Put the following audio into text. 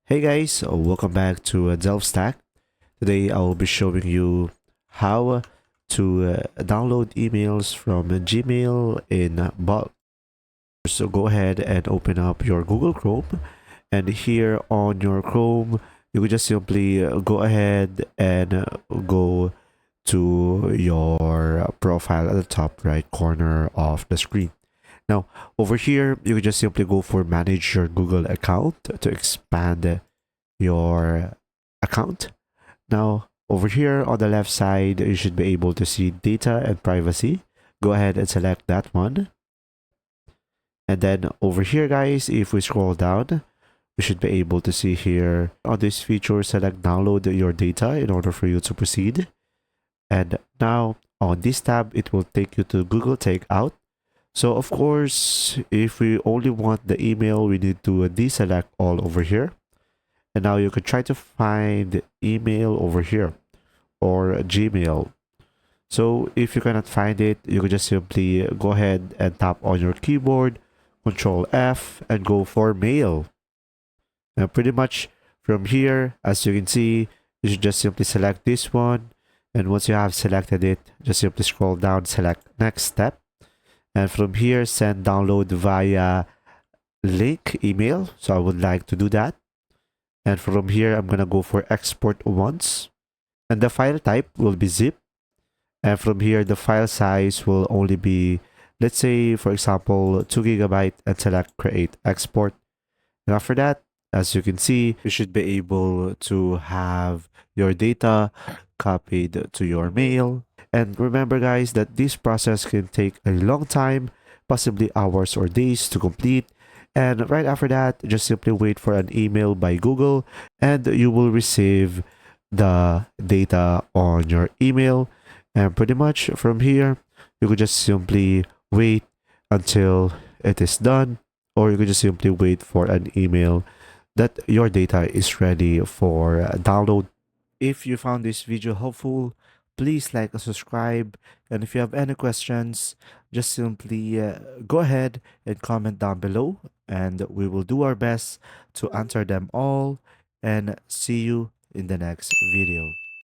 Hey guys, welcome back to Delve Stack. Today I will be showing you how to download emails from Gmail in bulk. So go ahead and open up your Google Chrome, and here on your Chrome you can just simply go ahead and go to your profile at the top right corner of the screen. Now, over here, you can just simply go for manage your Google account to expand your account. Now, over here on the left side, you should be able to see data and privacy. Go ahead and select that one. And then over here, guys, if we scroll down, we should be able to see here on this feature, select download your data in order for you to proceed. And now on this tab, it will take you to Google Takeout. So of course, if we only want the email, we need to deselect all over here. And now you could try to find email over here or Gmail. So if you cannot find it, you could just simply go ahead and tap on your keyboard, Ctrl F, and go for mail. And pretty much from here, as you can see, you should just simply select this one. And once you have selected it, just simply scroll down, select next step. And from here, send download via link email. So I would like to do that. And from here, I'm going to go for export once. And the file type will be zip. And from here, the file size will only be, let's say, for example, 2 GB and select create export. And after that, as you can see, you should be able to have your data copied to your mail. And remember, guys, that this process can take a long time, possibly hours or days to complete. And right after that, just simply wait for an email by Google and you will receive the data on your email. And pretty much from here, you could just simply wait until it is done, or you could just simply wait for an email that your data is ready for download. If you found this video helpful, please like and subscribe. And if you have any questions, just simply go ahead and comment down below, and we will do our best to answer them all. And see you in the next video.